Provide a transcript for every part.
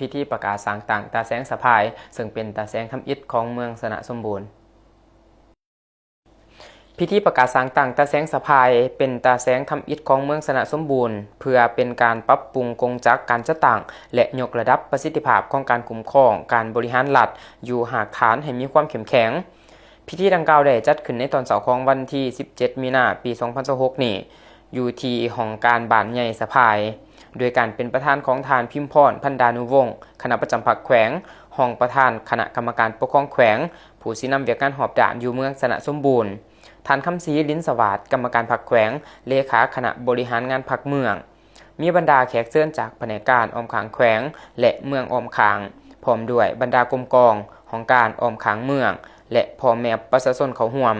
พิธีประกาศสร้างต่างตาแสงสะพายซึ่งเป็นตาแสงทำอิฐของเมืองสนะสมบูรณ์พิธีประกาศสร้างต่างตาแสงสะพายเป็นตาแสงทำอิฐของเมืองสนะสมบูรณ์เพื่อเป็นการปรับปรุงกงจักรการจัดตั้งและยกระดับประสิทธิภาพของการคุ้มครองการบริหารรัฐอยู่หากฐานให้มีความเข้มแข็งพิธีดังกล่าวได้จัดขึ้นในตอนเสาร์ของวันที่17 มีนาคม ปี 2026 นี้อยู่ที่ห้องการบ้านใหญ่สะพายโดยการเป็นประธานของทานพิมพรพันดานุวงศ์คณะประจำพรรคแขวงห้องประธานคณะกรรมการปกครองแขวงผู้สินำเวียกงานหอบด่านอยู่เมืองสนะสมบูรณ์ทานคำศรีลิ้นสวัสดิ์กรรมการพรรคแขวงเลขาคณะบริหารงานพรรคเมืองมีบรรดาแขกเชิญจากแผนกการอ้อมขางแขวงและเมืองอ้อมขางพร้อมด้วยบรรดากรมกองของการอ้อมขางเมืองและพ่อแม่ประชาชนเขาร่วม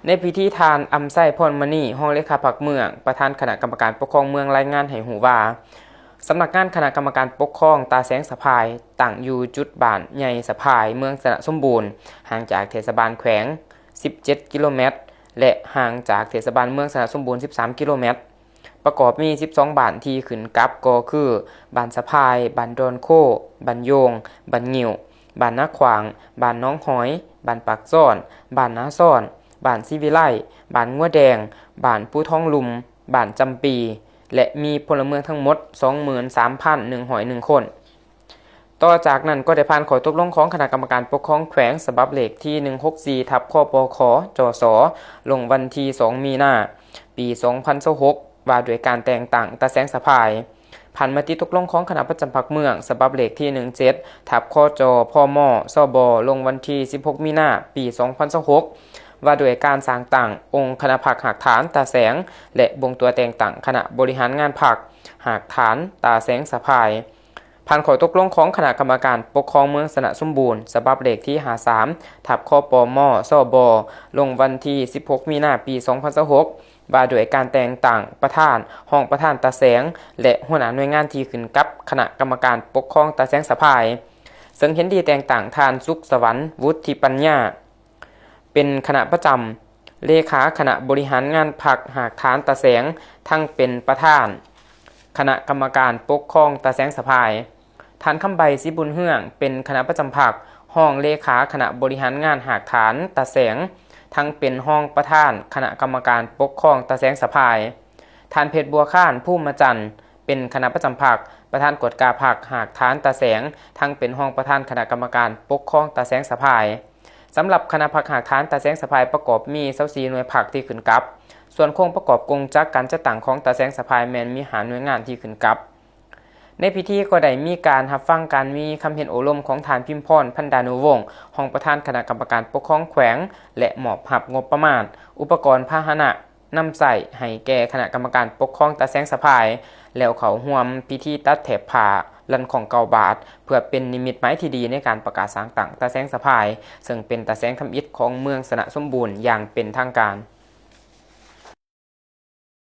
ในพิธีทานอำไส้พรมณีห้องเลขาพรรคเมืองประธานคณะกรรมการปกครองเมืองรายงานให้หูว่าสำนักงานคณะกรรมการปกครองตาแสงสะพายตั้งอยู่จุดบ้านใหญ่สะพายเมืองสนะสมบูรณ์ห่างจากเทศบาลแขวง17 กิโลเมตรและห่างจากเทศบาลเมืองสนะสมบูรณ์13 กิโลเมตรประกอบมี12บ้านที่ขึ้นกับก็คือบ้านสะพายบ้านดอนโคบ้านโยงบ้านงิ่วบ้านนาขวางบ้านน้องหอยบ้านปากซ่อนบ้านนาซ่อนบ้านศิวิไลบ้านงัวแดงบ้านปูท้องลุมบ้านจำปีและมีพลเมืองทั้งหมด 23,101 คนต่อจากนั้นก็ได้ผ่านข้อตกลงของคณะกรรมการปกครองแขวงฉบับเลขที่164ทับคปคจสลงวันที่2 มีนาคม ปี 2026ว่าด้วยการแต่งตั้งตาแสงสะพายผ่านมติตกลงของคณะประจำพรรคเมืองฉบับเลขที่17ทับคจพมสบลงวันที่16 มีนาคม ปี 2026ว่าด้วยการสร้างตั้งองค์คณะพรรคหากฐานตาแสงและบ่งตัวแต่งตั้งคณะบริหารงานพรรคหากฐานตาแสงสะพายผ่านข้อตกลงของคณะกรรมการปกครองเมืองสนะสมบูรณ์ฉบับเลขที่53ทับคปมสบลงวันที่16 มีนาคม ปี 2026ว่าด้วยการแต่งตั้งประธานห้องประธานตาแสงและหัวหน้าหน่วยงานที่ขึ้นกับคณะกรรมการปกครองตาแสงสะพายซึ่งเห็นดีแต่งตั้งทานสุขสวรรค์วุฒิปัญญาเป็นคณะประจำเลขาคณะบริหารงานพรรคหากฐานตาแสงทั้งเป็นประธานคณะกรรมการปกครองตาแสงสะพายทานคำใบสิบุญเฮืองเป็นคณะประจำพรรคห้องเลขาคณะบริหารงานหากฐานตาแสงทั้งเป็นห้องประธานคณะกรรมการปกครองตาแสงสะพายทานเพชรบัวข้านผู้มาจันทร์เป็นคณะประจำพรรคประธานกฎกาพรรคหากฐานตาแสงทั้งเป็นห้องประธานคณะกรรมการปกครองตาแสงสะพายสำหรับคณะพรรคหากฐานตาแสงสะพายประกอบมี24หน่วยพรรคที่ขึ้นกับส่วนโครงประกอบกงจักรการจัดตั้งของตาแสงสะพายแมนมีหาหน่วยงานที่ขึ้นกับในพิธีก็ได้มีการรับฟังการมีคำเห็นโอลมของทานพิมพรพันดานุวงศ์ห้องประธานคณะกรรมการปกครองแขวงและหมอบหับงบประมาณอุปกรณ์พาหนะนำใส่ให้แก่คณะกรรมการปกครองตาแสงสะพายแล้วเขาร่วมพิธีตัดแถบผ้าลันของเกาบาทเพื่อเป็นนิมิตหมายที่ดีในการประกาศสร้างตั้งตาแสงสะพายซึ่งเป็นตาแสงทำอิฐของเมืองสนะสมบูรณ์อย่างเป็นทางการ